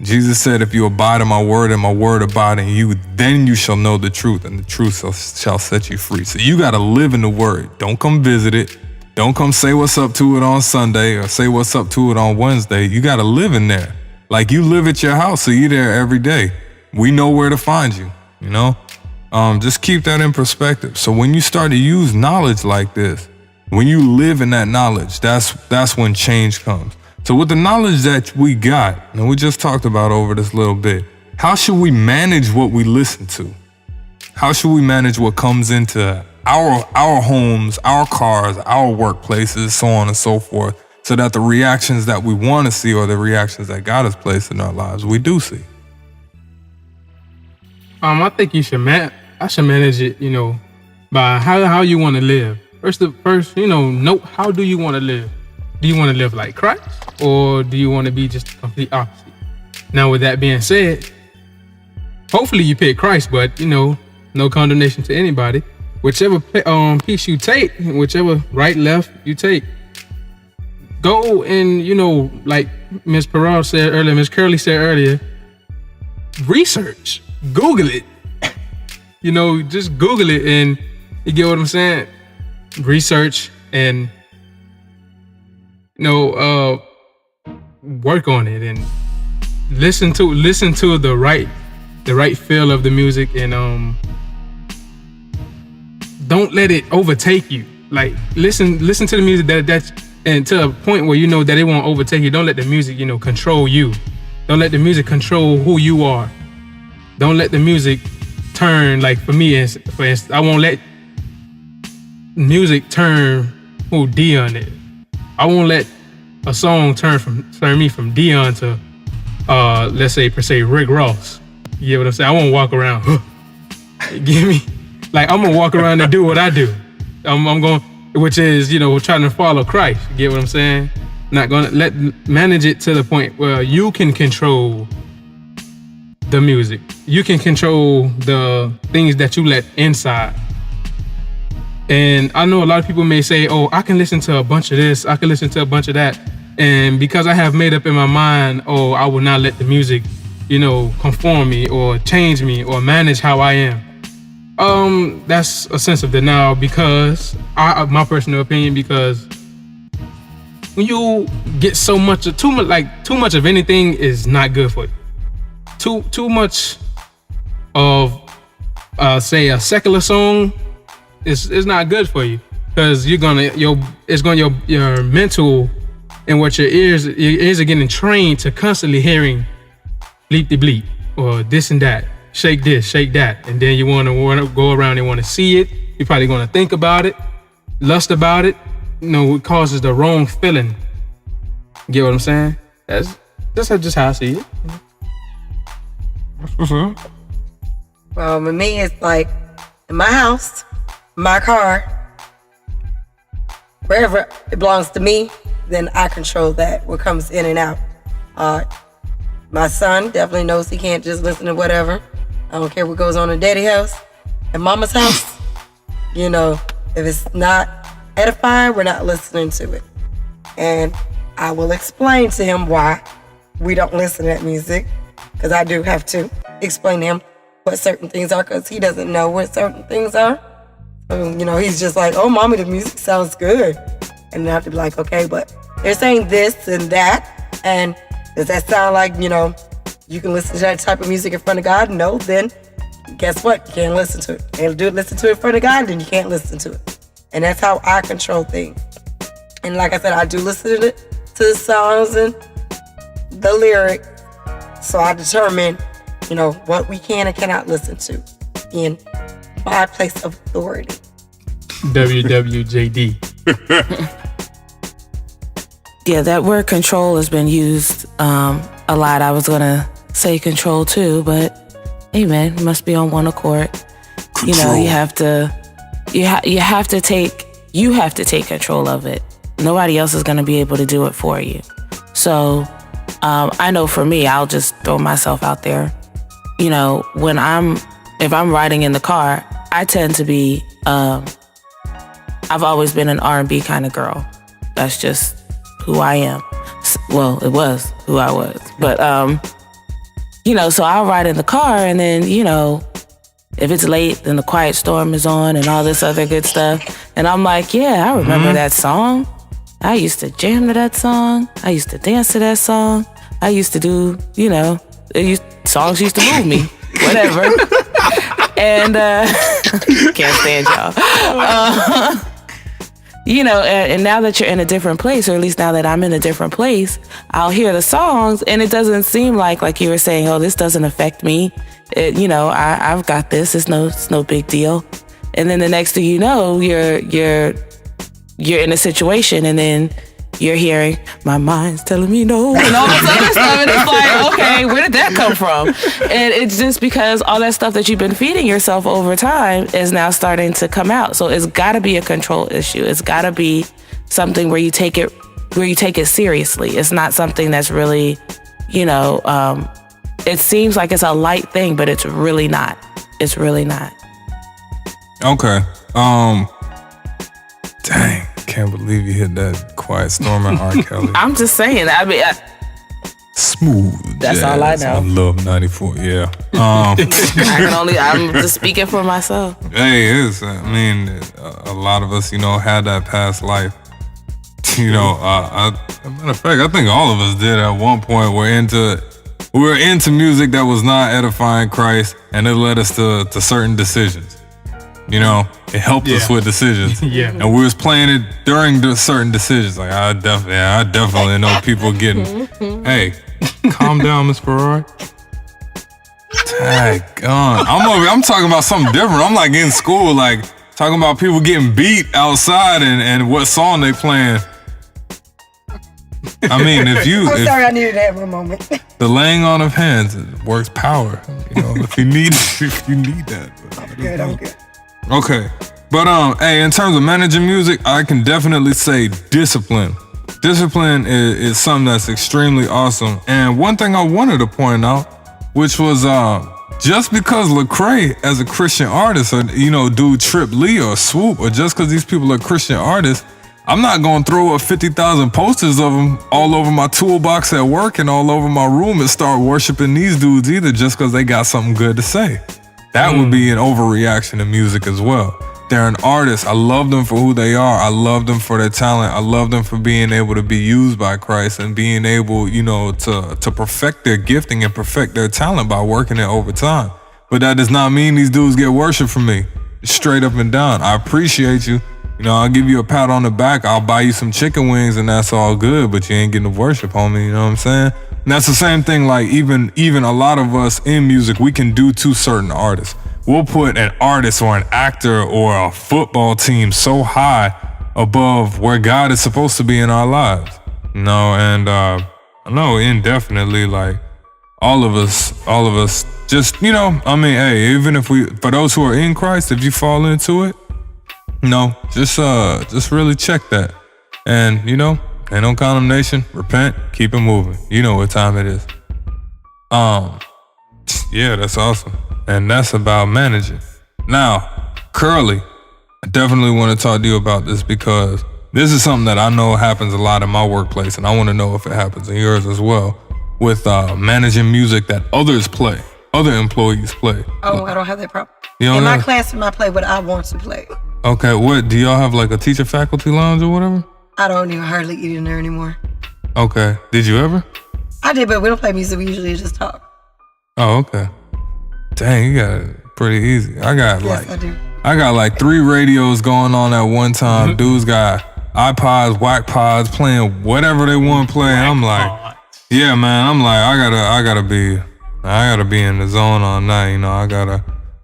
[SPEAKER 1] Jesus said, if you abide in my word and my word abide in you, then you shall know the truth and the truth shall set you free. So you got to live in the word. Don't come visit it. Don't come say what's up to it on Sunday or say what's up to it on Wednesday. You got to live in there. Like you live at your house, so you're there every day. We know where to find you, Just keep that in perspective. So when you start to use knowledge like this, when you live in that knowledge, that's when change comes. So with the knowledge that we got, and we just talked about over this little bit, how should we manage what we listen to? How should we manage what comes into our homes, our cars, our workplaces, so on and so forth, so that the reactions that we want to see or the reactions that God has placed in our lives, we do see?
[SPEAKER 4] I think I should manage it, by how you want to live. First, note how do you want to live? Do you want to live like Christ, or do you want to be just the complete opposite? Now, with that being said, hopefully you pick Christ, but no condemnation to anybody. Whichever piece you take, whichever right, left you take, go and like Miss Curley said earlier, research, Google it. Just Google it, and you get what I'm saying. Research and work on it and listen to the right feel of the music, and don't let it overtake you. Like listen to the music that's and to a point where that it won't overtake you. Don't let the music control you. Don't let the music control who you are. Don't let the music turn, like for me, for instance, I won't let music turn who Dion is. I won't let a song turn me from Dion to let's say per se Rick Ross. You get what I'm saying? I won't walk around give me like I'm gonna walk around and do what I do. I'm going, which is trying to follow Christ. You get what I'm saying? Not gonna manage it to the point where you can control the music. You can control the things that you let inside. And I know a lot of people may say, oh, I can listen to a bunch of this, I can listen to a bunch of that. And because I have made up in my mind, oh, I will not let the music, conform me or change me or manage how I am. That's a sense of denial, because my personal opinion, because when you get too much of anything is not good for you. Too much of say a secular song is not good for you, because your mental and what your ears are getting trained to constantly hearing bleep de bleep or this and that, shake this, shake that, and then you want to go around and want to see it. You're probably going to think about it, lust about it. It causes the wrong feeling. Get what I'm saying? That's just how I see it.
[SPEAKER 2] Well, with me, it's like in my house, my car, wherever it belongs to me, then I control that, what comes in and out. My son definitely knows he can't just listen to whatever. I don't care what goes on in daddy's house and mama's house. If it's not edifying, we're not listening to it. And I will explain to him why we don't listen to that music, because I do have to explain to him what certain things are, because he doesn't know what certain things are. He's just like, oh, mommy, the music sounds good. And I have to be like, okay, but they're saying this and that. And does that sound like, you can listen to that type of music in front of God? No, then guess what? You can't listen to it. You can't listen to it in front of God, then you can't listen to it. And that's how I control things. And like I said, I do listen to the songs and the lyrics. So I determine, what we can and cannot listen to in my place of authority.
[SPEAKER 4] WWJD.
[SPEAKER 3] Yeah, that word control has been used a lot. I was gonna say control too, but hey man, you must be on one accord.
[SPEAKER 1] Control.
[SPEAKER 3] You have to take control of it. Nobody else is gonna be able to do it for you. So I know for me, I'll just throw myself out there. If I'm riding in the car, I tend to be I've always been an R&B kind of girl. That's just who I am. Well, it was who I was. But, so I'll ride in the car, and then, if it's late, then the Quiet Storm is on and all this other good stuff. And I'm like, yeah, I remember that song. I used to jam to that song. I used to dance to that song. I used to do, songs used to move me. Whatever. And, can't stand y'all. and now that you're in a different place, or at least now that I'm in a different place, I'll hear the songs and it doesn't seem like you were saying, oh, this doesn't affect me. I've got this. It's no big deal. And then the next thing you know, you're in a situation, and then you're hearing, my mind's telling me no, and all this other stuff. And it's like, okay, where did that come from? And it's just because all that stuff that you've been feeding yourself over time is now starting to come out. So it's got to be a control issue. It's got to be something where you take it seriously. It's not something that's really, it seems like it's a light thing, but it's really not. It's really not.
[SPEAKER 1] Okay. Dang. Can't believe you hit that Quiet Storm and R. Kelly.
[SPEAKER 3] I'm just saying.
[SPEAKER 1] Smooth.
[SPEAKER 3] That's
[SPEAKER 1] jazz.
[SPEAKER 3] all I know.
[SPEAKER 1] I love 94. Yeah.
[SPEAKER 3] I'm just speaking for myself.
[SPEAKER 1] Hey, a lot of us, had that past life. Matter of fact, I think all of us did at one point. We were into music that was not edifying Christ, and it led us to certain decisions. It helped us with decisions.
[SPEAKER 4] Yeah.
[SPEAKER 1] And we was playing it during the certain decisions. Like I definitely know people getting, hey, calm down, Miss Ferrari. Tag on. I'm talking about something different. I'm like in school, like talking about people getting beat outside and what song they playing. I mean,
[SPEAKER 2] I'm sorry, I needed to have a moment.
[SPEAKER 1] The laying on of hands works power. If you need that.
[SPEAKER 2] I'm good.
[SPEAKER 1] Okay, but hey, in terms of managing music, I can definitely say discipline. Discipline is something that's extremely awesome. And one thing I wanted to point out, which was just because Lecrae as a Christian artist, or dude Trip Lee or Swoop, or just because these people are Christian artists, I'm not gonna throw up 50,000 posters of them all over my toolbox at work and all over my room and start worshiping these dudes either, just because they got something good to say. That would be an overreaction to music as well. They're an artist. I love them for who they are. I love them for their talent. I love them for being able to be used by Christ and being able, to perfect their gifting and perfect their talent by working it over time. But that does not mean these dudes get worship from me. Straight up and down. I appreciate you. I'll give you a pat on the back. I'll buy you some chicken wings and that's all good, but you ain't getting the worship, homie. You know what I'm saying? And that's the same thing, like even a lot of us in music, we can do to certain artists. We'll put an artist or an actor or a football team so high above where God is supposed to be in our lives. And I know indefinitely, like all of us just, hey, even if for those who are in Christ, if you fall into it, just really check that. And, ain't no condemnation. Repent. Keep it moving. You know what time it is. Yeah, that's awesome. And that's about managing. Now, Curly, I definitely want to talk to you about this because this is something that I know happens a lot in my workplace, and I want to know if it happens in yours as well, with managing music that other employees play.
[SPEAKER 2] Oh, I don't have that problem.
[SPEAKER 1] In
[SPEAKER 2] my classroom, I play what I want to play.
[SPEAKER 1] Okay, what, do y'all have like a teacher faculty lounge or whatever?
[SPEAKER 2] I don't even hardly eat in there anymore.
[SPEAKER 1] Okay, did you ever?
[SPEAKER 2] I did, but we don't play music. We usually just talk.
[SPEAKER 1] Oh, okay. Dang, you got it pretty easy. I got like 3 radios going on at one time. Dudes got iPods, whack pods, playing whatever they want to play. I'm like, yeah, man. I'm like, I gotta be in the zone all night.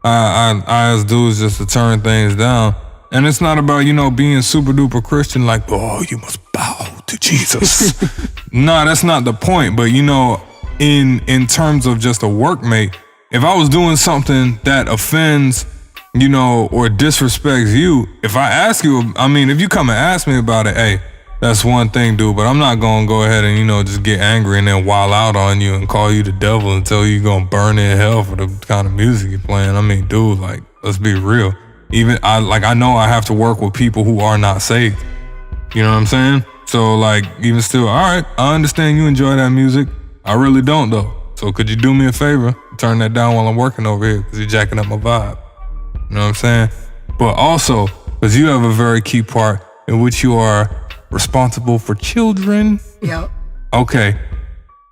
[SPEAKER 1] I ask dudes just to turn things down. And it's not about, being super duper Christian, like, oh, you must bow to Jesus. No, that's not the point. But, in terms of just a workmate, if I was doing something that offends, or disrespects you, if I ask you, if you come and ask me about it, hey, that's one thing, dude, but I'm not going to go ahead and, just get angry and then wild out on you and call you the devil and tell you you're going to burn in hell for the kind of music you're playing. Dude, like, let's be real. Even I know I have to work with people who are not saved. You know what I'm saying? So like, even still, all right, I understand you enjoy that music. I really don't though. So could you do me a favor? Turn that down while I'm working over here because you're jacking up my vibe. You know what I'm saying? But also, because you have a very key part in which you are responsible for children.
[SPEAKER 2] Yep.
[SPEAKER 1] Okay.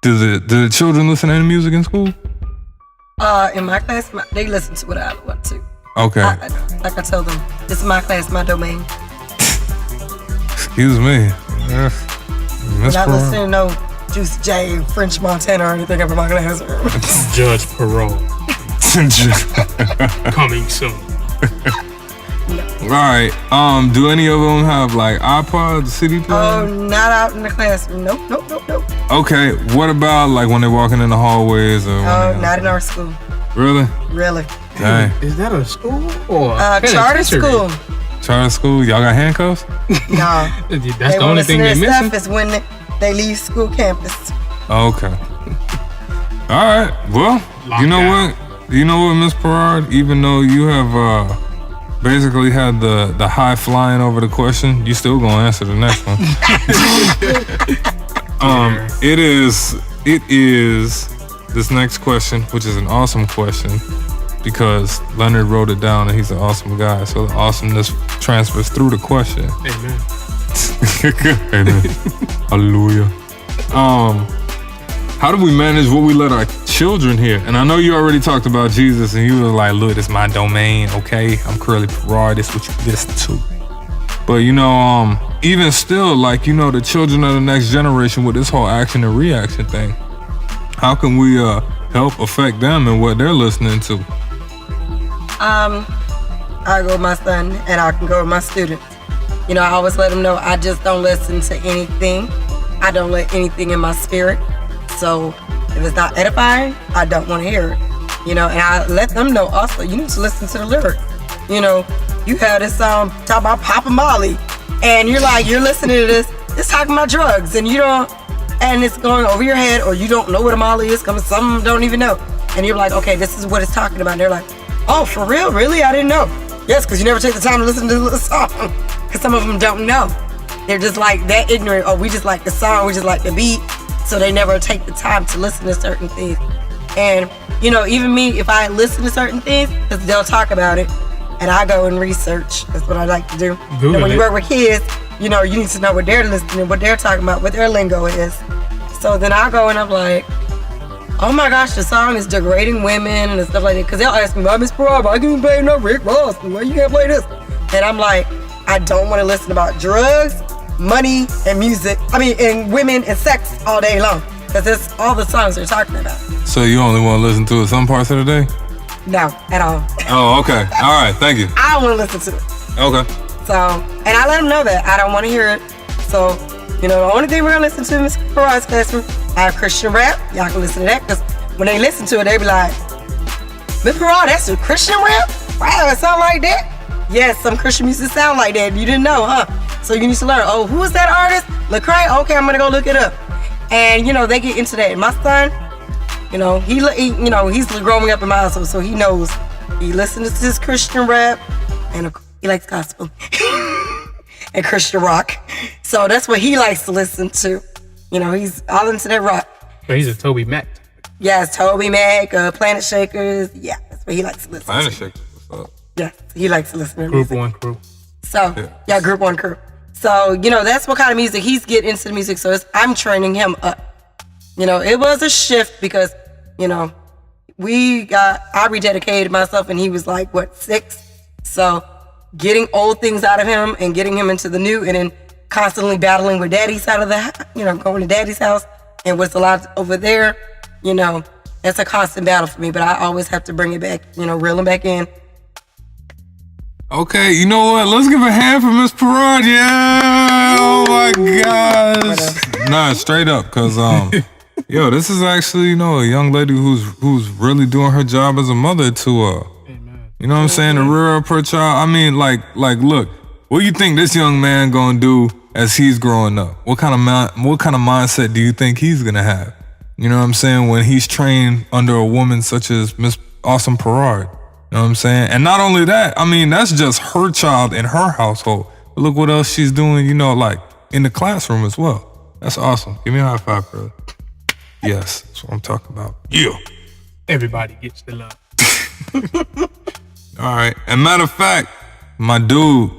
[SPEAKER 1] Do the children listen to any music in school?
[SPEAKER 2] In my class, they listen to what I want to.
[SPEAKER 1] Okay.
[SPEAKER 2] Like I told them, this is my class, my domain.
[SPEAKER 1] Excuse me. Miss
[SPEAKER 2] Not
[SPEAKER 1] Perot.
[SPEAKER 2] listening to no Juicy J, French Montana, or anything up in my classroom.
[SPEAKER 4] Judge Perot. Coming soon.
[SPEAKER 1] All right. Do any of them have like iPods, CD players?
[SPEAKER 2] Oh, not out in the classroom. Nope.
[SPEAKER 1] Okay. What about like when they're walking in the hallways or?
[SPEAKER 2] Oh, not in our school.
[SPEAKER 1] Really?
[SPEAKER 2] Really.
[SPEAKER 1] Dang.
[SPEAKER 4] Is that a school or
[SPEAKER 2] Charter school.
[SPEAKER 1] Charter school. Y'all got handcuffs?
[SPEAKER 2] No.
[SPEAKER 4] That's the only thing they're missing.
[SPEAKER 2] Stuff is when they leave school campus.
[SPEAKER 1] Okay. All right. Well, you know what? You know what, Miss Perard? Even though you have basically had the high flying over the question, you still gonna answer the next one. It is this next question, which is an awesome question because Leonard wrote it down and he's an awesome guy. So the awesomeness transfers through the question.
[SPEAKER 4] Amen.
[SPEAKER 1] Amen. Hallelujah. How do we manage what we let our children hear? And I know you already talked about Jesus and you were like, look, this is my domain, okay? I'm Curly Perard, this is what you listen to. But you know, even still, like, you know, the children of the next generation with this whole action and reaction thing, how can we help affect them and what they're listening to?
[SPEAKER 2] I go with my son and I can go with my students. You know, I always let them know I just don't listen to anything. I don't let anything in my spirit. So if it's not edifying, I don't want to hear it. You know, and I let them know also, you need to listen to the lyrics. You know, you have this song talking about Papa Molly, and you're listening to this, it's talking about drugs, and you don't, and it's going over your head, or you don't know what a Molly is, because some of them don't even know. And you're like, okay, this is what it's talking about. And they're like, oh, for real? Really? I didn't know. Yes, because you never take the time to listen to the song, because some of them don't know. They're just like that ignorant, oh, we just like the song, we just like the beat. So they never take the time to listen to certain things. And, you know, even me, if I listen to certain things, because they'll talk about it, and I go and research. That's what I like to do. And when you work with kids, you know, you need to know what they're listening, what they're talking about, what their lingo is. So then I go and I'm like, oh my gosh, the song is degrading women and stuff like that. Because they'll ask me, why Miss Perard, I can't play no Rick Ross, why you can't play this? And I'm like, I don't want to listen about drugs, money, and music. And women and sex all day long. Because that's all the songs they're talking about.
[SPEAKER 1] So you only want to listen to it some parts of the day?
[SPEAKER 2] No, at all.
[SPEAKER 1] Oh, okay. All right, thank you.
[SPEAKER 2] I don't want to listen to it.
[SPEAKER 1] Okay.
[SPEAKER 2] So, and I let them know that. I don't want to hear it. So, you know, the only thing we're going to listen to in Miss Perard's classroom, I have Christian rap. Y'all can listen to that. Because when they listen to it, they be like, Miss Perard, that's a Christian rap? Wow, it sound like that? Yes, some Christian music sound like that. You didn't know, huh? So you need to learn. Oh, who is that artist? Lecrae? Okay, I'm gonna go look it up. And you know, they get into that. And my son, you know, he's growing up in my household, so he knows. He listens to this Christian rap, and he likes gospel and Christian rock. So that's what he likes to listen to. You know, he's all into that rock.
[SPEAKER 4] So he's a Toby Mac.
[SPEAKER 2] Yes, Toby Mac, Planet Shakers. Yeah, that's what he likes to listen
[SPEAKER 1] Planet
[SPEAKER 2] to.
[SPEAKER 1] Shakers, what's up?
[SPEAKER 2] Yeah, he likes to listen to
[SPEAKER 4] Group
[SPEAKER 2] music.
[SPEAKER 4] One Crew.
[SPEAKER 2] So, yeah, Group One Crew. So, you know, that's what kind of music he's getting into the music. So I'm training him up. You know, it was a shift because, you know, I rededicated myself and he was like, 6? So getting old things out of him and getting him into the new and then constantly battling with daddy's side of the house, you know, going to daddy's house and what's allowed over there, you know, that's a constant battle for me. But I always have to bring it back, you know, reel him back in.
[SPEAKER 1] Okay, you know what? Let's give a hand for Miss Perard. Yeah! Oh my gosh! Nah, straight up, cause yo, this is actually, you know, a young lady who's really doing her job as a mother to you know what I'm saying, to rear up her child. I mean, like, look, what do you think this young man gonna do as he's growing up? What kind of mindset do you think he's gonna have? You know what I'm saying, when he's trained under a woman such as Miss Awesome Perard. You know what I'm saying? And not only that, I mean, that's just her child in her household. But look what else she's doing, you know, like in the classroom as well. That's awesome. Give me a high five, girl. Yes, that's what I'm talking about. Yeah.
[SPEAKER 4] Everybody gets the love.
[SPEAKER 1] All right. And matter of fact, my dude,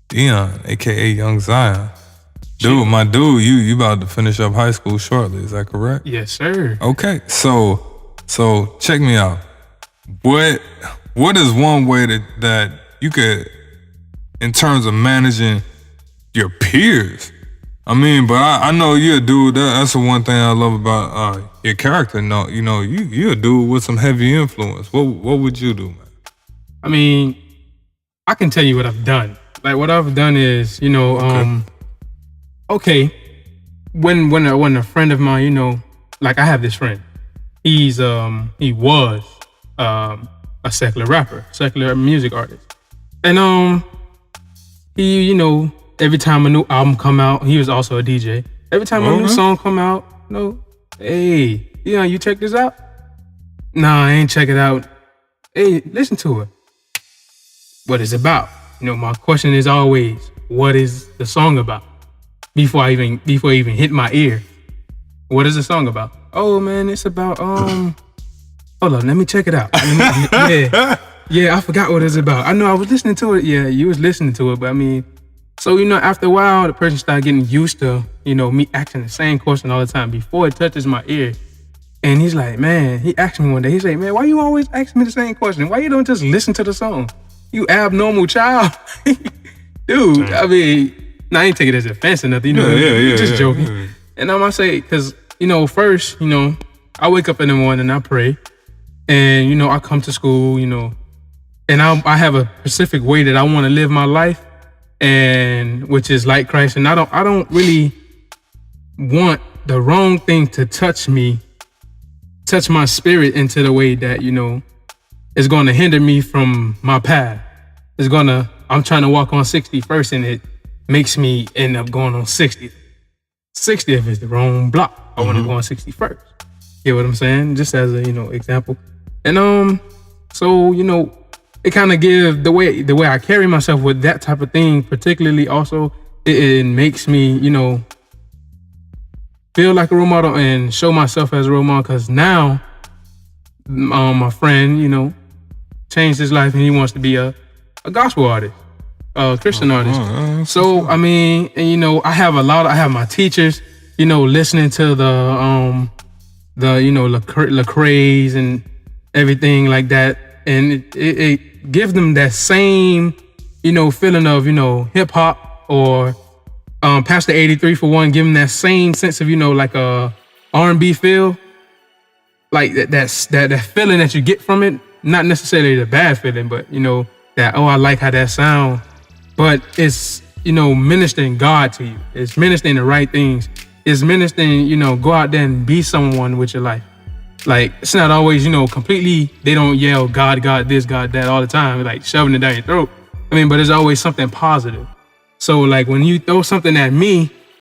[SPEAKER 1] Dion, aka Young Zion. Dude, my dude, you about to finish up high school shortly, is that correct?
[SPEAKER 4] Yes, sir.
[SPEAKER 1] Okay, so check me out. What is one way that you could, in terms of managing your peers. I mean, but I know you're a dude. That's the one thing I love about your character. No, you know, you're a dude with some heavy influence. What would you do, man?
[SPEAKER 4] I mean, I can tell you what I've done. Like what I've done is, you know, okay, when a friend of mine, you know, like I have this friend. He was a secular rapper, secular music artist, and he, you know, every time a new album come out, he was also a DJ. Every time a new song come out, you know, hey, yeah, you check this out? Nah, I ain't check it out. Hey, listen to it. What it's about? You know, my question is always, what is the song about? Before I even hit my ear, what is the song about? Oh man, it's about hold on, let me check it out. Yeah, I forgot what it's about. I know I was listening to it. Yeah, you was listening to it, but I mean, so you know, after a while, the person started getting used to, you know, me asking the same question all the time before it touches my ear. And he's like, man, he asked me one day, he's like, man, why you always ask me the same question? Why you don't just listen to the song? You abnormal child. Dude, I mean, I ain't taking it as offense or nothing, you know, just joking. Yeah. And I'm gonna say, cause, you know, first, you know, I wake up in the morning and I pray. And, you know, I come to school, you know, and I have a specific way that I want to live my life, and which is like Christ. And I don't really want the wrong thing to touch my spirit into the way that, you know, is going to hinder me from my path. I'm trying to walk on 60 first, and it makes me end up going on 60th. 60th is the wrong block. I want to go on 61st. Get what I'm saying? Just as a, you know, example. And so, you know, it kind of gives the way I carry myself with that type of thing, particularly also, it makes me, you know, feel like a role model and show myself as a role model, because now my friend, you know, changed his life and he wants to be a gospel artist, a Christian artist. So, I mean, and, you know, I have my teachers, you know, listening to the you know, Lecrae's and everything like that. And it gives them that same, you know, feeling of, you know, hip hop, or Pastor 83 for one, give them that same sense of, you know, like a R&B feel. Like that feeling that you get from it, not necessarily the bad feeling, but, you know, that, oh, I like how that sound. But it's, you know, ministering God to you. It's ministering the right things. It's ministering, you know, go out there and be someone with your life. Like, it's not always, you know, completely, they don't yell God, God, this, God, that all the time, like shoving it down your throat. I mean, but there's always something positive. So like when you throw something at me,